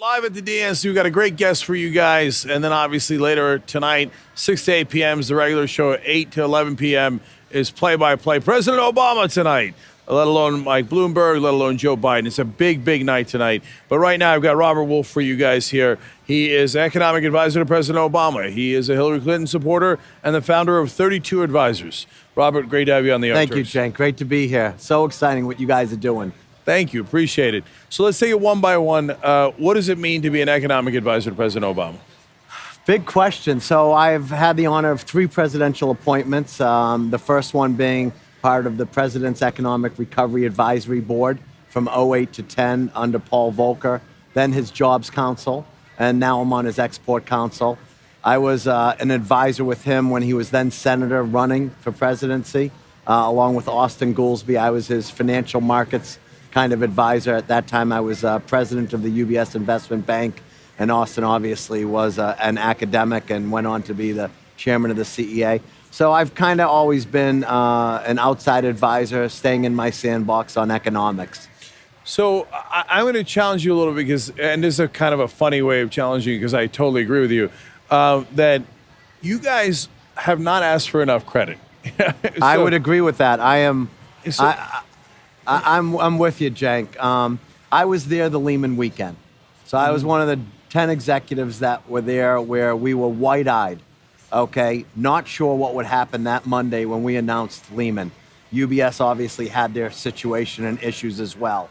Live at the DNC, we've got a great guest for you guys. And then obviously later tonight, 6 to 8 p.m. is the regular show. 8 to 11 p.m. is play-by-play. President Obama tonight, let alone Mike Bloomberg, let alone Joe Biden. It's a big, big night tonight. But right now, I've got Robert Wolf for you guys here. He is economic advisor to President Obama. He is a Hillary Clinton supporter and the founder of 32 Advisors. Robert, great to have you on the air. Thank you, Cenk. Great to be here. So exciting what you guys are doing. Thank you. Appreciate it. So let's take it one by one. What does it mean to be an economic advisor to President Obama? Big question. So I've had the honor of 3 presidential appointments, the first one being part of the President's Economic Recovery Advisory Board from 08 to 10 under Paul Volcker, then his Jobs Council, and now I'm on his Export Council. I was an advisor with him when he was then senator running for presidency, along with Austin Goolsbee. I was his financial markets kind of advisor. At that time, I was president of the UBS Investment Bank, and Austin obviously was an academic and went on to be the chairman of the CEA. So I've kind of always been an outside advisor, staying in my sandbox on economics. So I'm going to challenge you a little because, and this is a kind of a funny way of challenging you because I totally agree with you, that you guys have not asked for enough credit. I would agree with that. I'm with you, Cenk. I was there the Lehman weekend. So I was one of the 10 executives that were there where we were wide-eyed, okay, not sure what would happen that Monday when we announced Lehman. UBS obviously had their situation and issues as well.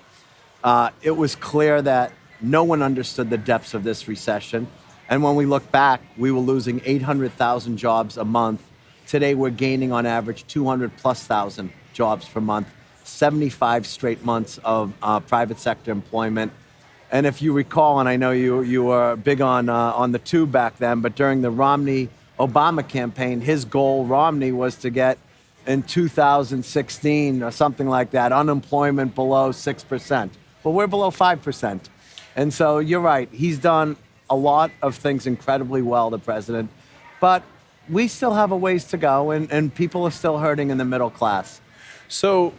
It was clear that no one understood the depths of this recession. And when we look back, we were losing 800,000 jobs a month. Today, we're gaining on average 200,000+ jobs per month. 75 straight months of private sector employment. And if you recall, and I know you were big on the tube back then, but during the Romney-Obama campaign, his goal, Romney, was to get in 2016 or something like that, unemployment below 6%. Well, we're below 5%. And so you're right. He's done a lot of things incredibly well, the president. But we still have a ways to go, and people are still hurting in the middle class. So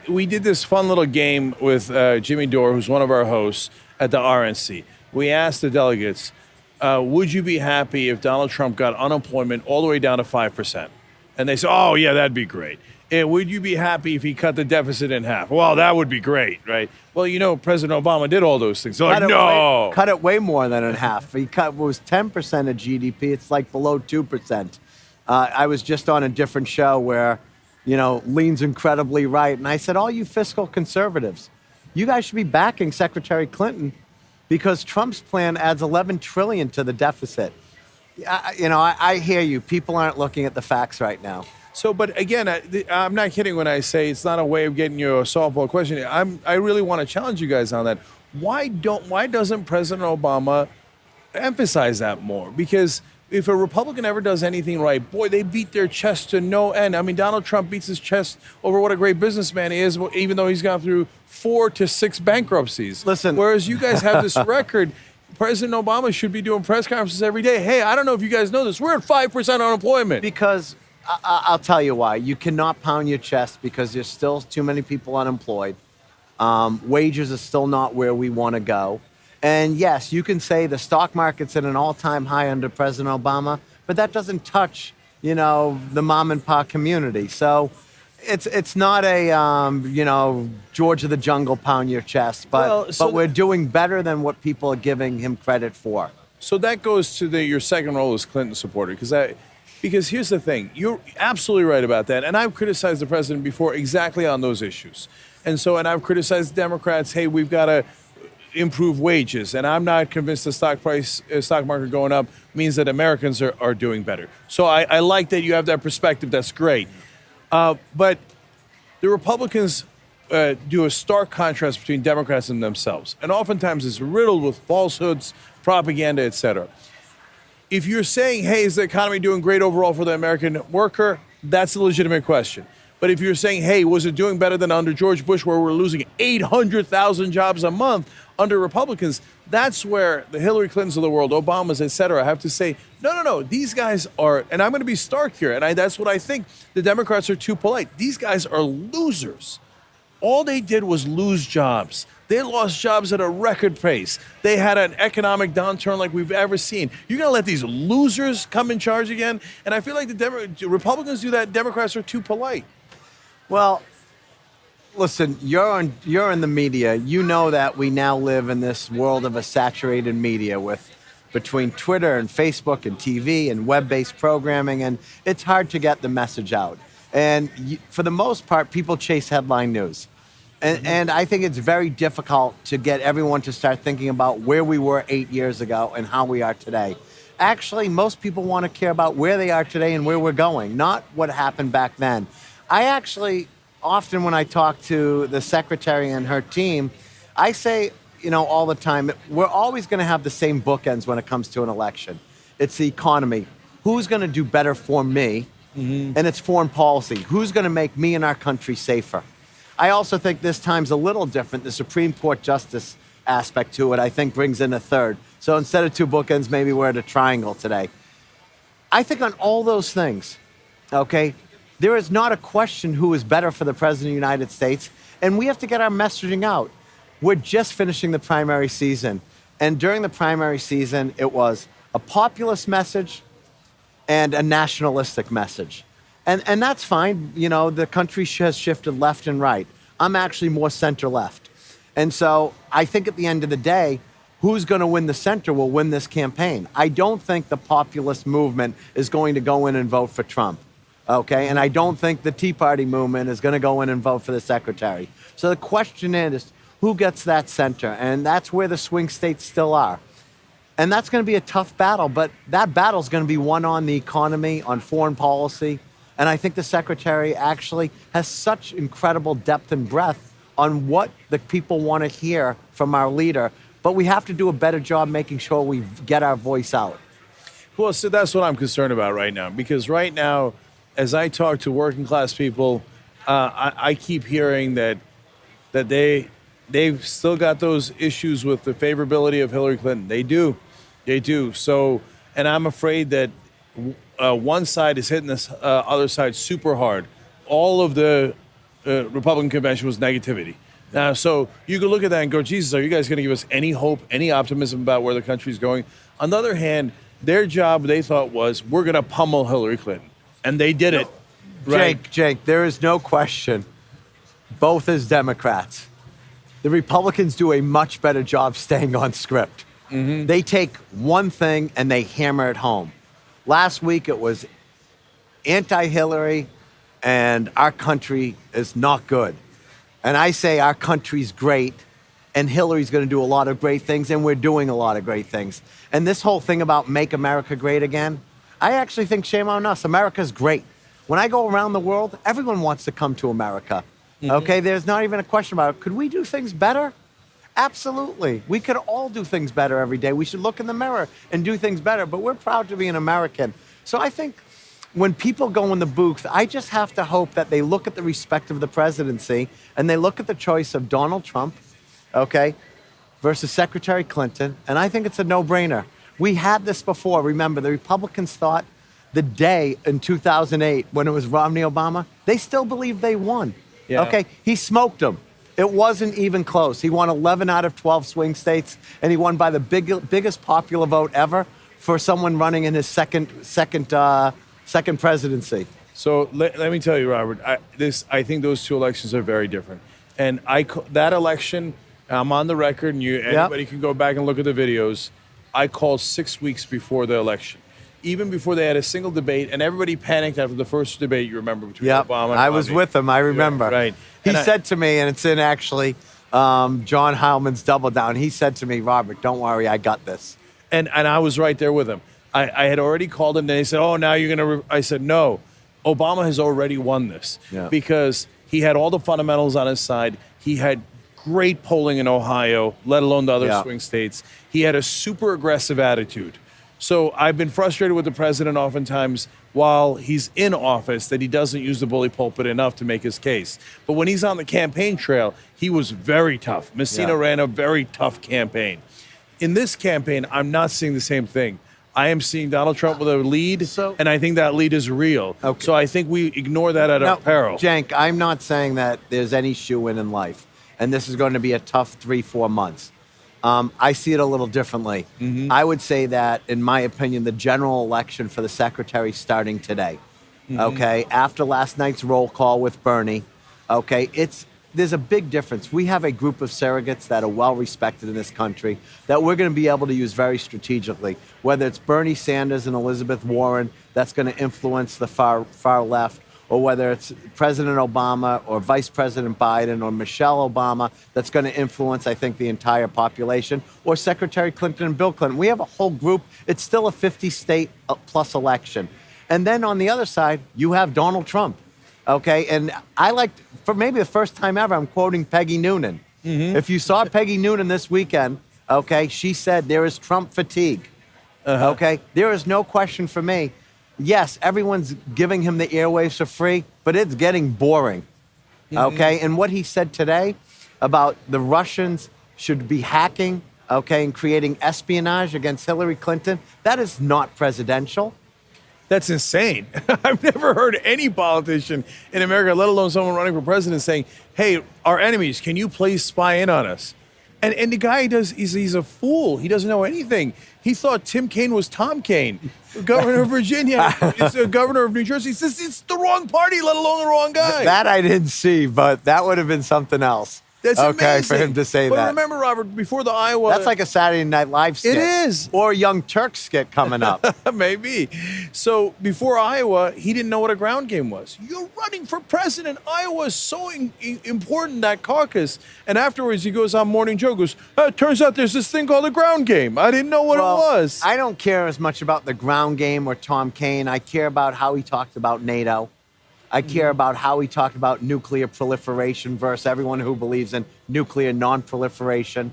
we did this fun little game with Jimmy Dore, who's one of our hosts at the RNC. We asked the delegates, would you be happy if Donald Trump got unemployment all the way down to 5%? And they said, oh, yeah, that'd be great. And would you be happy if he cut the deficit in half? Well, that would be great, right? Well, you know, President Obama did all those things. They're like, no. Cut it way more than in half. He cut what was 10% of GDP. It's like below 2%. I was just on a different show where, you know, leans incredibly right. And I said, all you fiscal conservatives, you guys should be backing Secretary Clinton because Trump's plan adds $11 trillion to the deficit. I hear you. People aren't looking at the facts right now. So, but again, I'm not kidding when I say it's not a way of getting you a softball question. I really want to challenge you guys on that. Why doesn't President Obama emphasize that more? Because if a Republican ever does anything right, boy, they beat their chest to no end. I mean, Donald Trump beats his chest over what a great businessman he is, even though he's gone through 4 to 6 bankruptcies. Listen. Whereas you guys have this record. President Obama should be doing press conferences every day. Hey, I don't know if you guys know this. We're at 5% unemployment. Because I'll tell you why. You cannot pound your chest because there's still too many people unemployed. Wages are still not where we want to go. And yes, you can say the stock market's at an all-time high under President Obama, but that doesn't touch, the mom and pop community. So it's not a, George of the Jungle pound your chest, but we're doing better than what people are giving him credit for. So that goes to your second role as Clinton supporter, because here's the thing. You're absolutely right about that. And I've criticized the president before exactly on those issues. And I've criticized Democrats, hey, we've got to improve wages. And I'm not convinced the stock market going up means that Americans are doing better. So I like that you have that perspective. That's great. But the Republicans do a stark contrast between Democrats and themselves. And oftentimes it's riddled with falsehoods, propaganda, et cetera. If you're saying, hey, is the economy doing great overall for the American worker? That's a legitimate question. But if you're saying, hey, was it doing better than under George Bush where we're losing 800,000 jobs a month under Republicans? That's where the Hillary Clintons of the world, Obamas, et cetera, have to say, no, these guys are, and I'm going to be stark here, and that's what I think, the Democrats are too polite. These guys are losers. All they did was lose jobs. They lost jobs at a record pace. They had an economic downturn like we've ever seen. You're going to let these losers come in charge again? And I feel like the Republicans do that. Democrats are too polite. Well, listen, you're in the media. You know that we now live in this world of a saturated media with between Twitter and Facebook and TV and web-based programming, and it's hard to get the message out. And for the most part, people chase headline news. And I think it's very difficult to get everyone to start thinking about where we were 8 years ago and how we are today. Actually, most people want to care about where they are today and where we're going, not what happened back then. I actually, often when I talk to the secretary and her team, I say, all the time, we're always going to have the same bookends when it comes to an election. It's the economy. Who's going to do better for me? Mm-hmm. And it's foreign policy. Who's going to make me and our country safer? I also think this time's a little different. The Supreme Court justice aspect to it, I think, brings in a third. So instead of two bookends, maybe we're at a triangle today. I think on all those things, okay, there is not a question who is better for the President of the United States, and we have to get our messaging out. We're just finishing the primary season, and during the primary season, it was a populist message and a nationalistic message. And that's fine. The country has shifted left and right. I'm actually more center-left. And so I think at the end of the day, who's going to win the center will win this campaign. I don't think the populist movement is going to go in and vote for Trump. Okay, and I don't think the Tea Party movement is going to go in and vote for the secretary. So the question is, who gets that center? And that's where the swing states still are. And that's going to be a tough battle, but that battle is going to be won on the economy, on foreign policy. And I think the secretary actually has such incredible depth and breadth on what the people want to hear from our leader. But we have to do a better job making sure we get our voice out. Well, so that's what I'm concerned about right now, because right now, as I talk to working class people, I keep hearing that they've still got those issues with the favorability of Hillary Clinton. They do. So, and I'm afraid that one side is hitting this other side super hard. All of the Republican convention was negativity. Now, so you could look at that and go, Jesus, are you guys going to give us any hope, any optimism about where the country's going? On the other hand, their job, they thought, was we're going to pummel Hillary Clinton. And they did it. Right? Jake, there is no question, both as Democrats, the Republicans do a much better job staying on script. Mm-hmm. They take one thing and they hammer it home. Last week it was anti-Hillary and our country is not good. And I say our country's great and Hillary's going to do a lot of great things and we're doing a lot of great things. And this whole thing about make America great again, I actually think shame on us. America's great. When I go around the world, everyone wants to come to America. Mm-hmm. Okay, there's not even a question about it. Could we do things better? Absolutely. We could all do things better every day. We should look in the mirror and do things better, but we're proud to be an American. So I think when people go in the booth, I just have to hope that they look at the respect of the presidency and they look at the choice of Donald Trump, okay, versus Secretary Clinton, and I think it's a no-brainer. We had this before. Remember, the Republicans thought the day in 2008 when it was Romney-Obama, they still believed they won. Yeah. Okay, he smoked them. It wasn't even close. He won 11 out of 12 swing states, and he won by the biggest popular vote ever for someone running in his second presidency. So let me tell you, Robert, I think those two elections are very different. And that election, I'm on the record, and anybody can go back and look at the videos. I called 6 weeks before the election, even before they had a single debate, and everybody panicked after the first debate, you remember, between Obama and Romney. I was with him, I remember. Yeah, right. He said to me, and it's in actually John Heilman's Double Down, he said to me, Robert, don't worry, I got this. And I was right there with him. I had already called him, and they said, oh, now you're going to... I said, no, Obama has already won this because he had all the fundamentals on his side. He had great polling in Ohio, let alone the other swing states. He had a super aggressive attitude. So I've been frustrated with the president oftentimes while he's in office that he doesn't use the bully pulpit enough to make his case. But when he's on the campaign trail, he was very tough. Messina ran a very tough campaign. In this campaign, I'm not seeing the same thing. I am seeing Donald Trump with a lead, and I think that lead is real. So I think we ignore that at our peril. Cenk, I'm not saying that there's any shoe-in life. and this is going to be a tough 3-4 months. I see it a little differently. I would say that, in my opinion, the general election for the secretary starting today. Okay, after last night's roll call with Bernie, okay, there's a big difference. We have a group of surrogates that are well respected in this country that we're going to be able to use very strategically. Whether it's Bernie Sanders and Elizabeth Warren, that's going to influence the far left, or whether it's President Obama or Vice President Biden or Michelle Obama, that's going to influence, I think, the entire population, or Secretary Clinton and Bill Clinton. We have a whole group. It's still a 50-state plus election. And then on the other side, you have Donald Trump. Okay, and I like, for maybe the first time ever, I'm quoting Peggy Noonan. If you saw Peggy Noonan this weekend, okay, she said there is Trump fatigue. Okay, there is no question for me. Yes, everyone's giving him the airwaves for free, but it's getting boring. Okay, and what he said today about the Russians should be hacking, okay, and creating espionage against Hillary Clinton, that is not presidential. That's insane. I've never heard any politician in America, let alone someone running for president, saying, hey, our enemies, can you please spy in on us? And the guy he's a fool. He doesn't know anything. He thought Tim Kaine was Tom Kaine, governor of Virginia. It's the governor of New Jersey. He says it's the wrong party, let alone the wrong guy. That I didn't see, but that would have been something else. That's okay amazing. for him to say but that. But remember, Robert, before the Iowa... That's like a Saturday Night Live skit. It is. Or a Young Turks skit coming up. Maybe. So before Iowa, he didn't know what a ground game was. You're running for president. Iowa is so important, that caucus. And afterwards, he goes on Morning Joe, goes, it turns out there's this thing called a ground game. I didn't know what it was. I don't care as much about the ground game or Tom Kaine. I care about how he talked about NATO. I care about how he talked about nuclear proliferation versus everyone who believes in nuclear non-proliferation.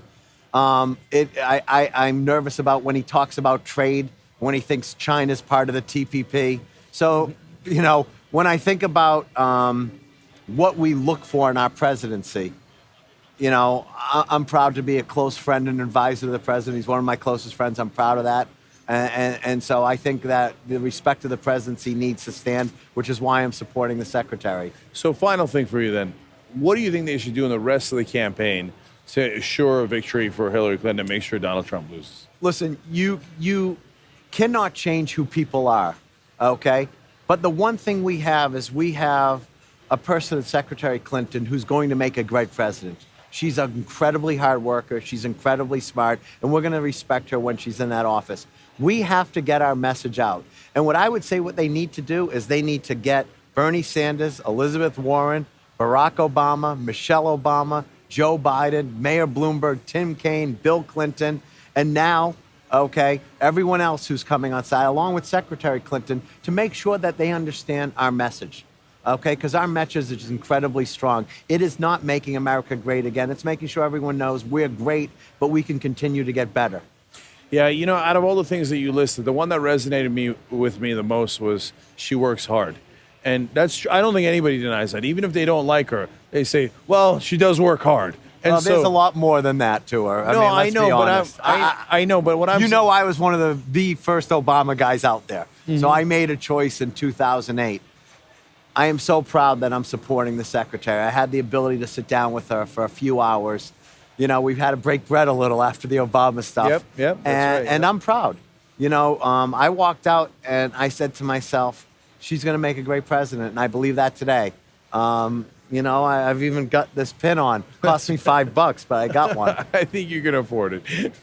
I'm nervous about when he talks about trade, when he thinks China's part of the TPP. So, you know, when I think about what we look for in our presidency, you know, I'm proud to be a close friend and advisor to the president. He's one of my closest friends. I'm proud of that. And so I think that the respect of the presidency needs to stand, which is why I'm supporting the secretary. So final thing for you then, what do you think they should do in the rest of the campaign to assure a victory for Hillary Clinton and make sure Donald Trump loses? Listen, you cannot change who people are, okay? But the one thing we have is we have a person, Secretary Clinton, who's going to make a great president. She's an incredibly hard worker. She's incredibly smart, and we're going to respect her when she's in that office. We have to get our message out. And what I would say what they need to do is they need to get Bernie Sanders, Elizabeth Warren, Barack Obama, Michelle Obama, Joe Biden, Mayor Bloomberg, Tim Kaine, Bill Clinton, and now, okay, everyone else who's coming on side, along with Secretary Clinton, to make sure that they understand our message. Okay, because our message is incredibly strong. It is not making America great again. It's making sure everyone knows we're great, but we can continue to get better. Yeah, you know, out of all the things that you listed, the one that resonated with me the most was she works hard. And that's, I don't think anybody denies that. Even if they don't like her, they say, well, she does work hard. And well, there's a lot more than that to her. No, I know, but I know, but what I'm... You know, I was one of the first Obama guys out there. So I made a choice in 2008. I am so proud that I'm supporting the secretary. I had the ability to sit down with her for a few hours. You know, we've had to break bread a little after the Obama stuff. Yep, that's right. And I'm proud. You know, I walked out and I said to myself, she's going to make a great president, and I believe that today. You know, I've even got this pin on. Cost me $5, but I got one. I think you can afford it.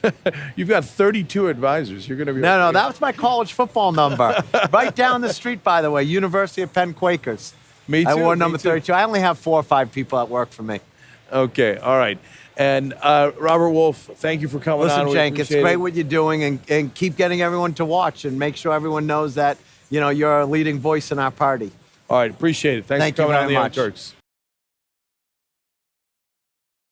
You've got 32 advisors. You're going to be... No, that was my college football number. Right down the street, by the way, University of Penn Quakers. Me too. I wore number 32. I only have 4 or 5 people that work for me. Okay, all right. And Robert Wolf, thank you for coming on. Listen, Cenk, it's great what you're doing, and keep getting everyone to watch and make sure everyone knows that, you know, you're a leading voice in our party. All right, appreciate it. Thanks for coming on the Young Turks.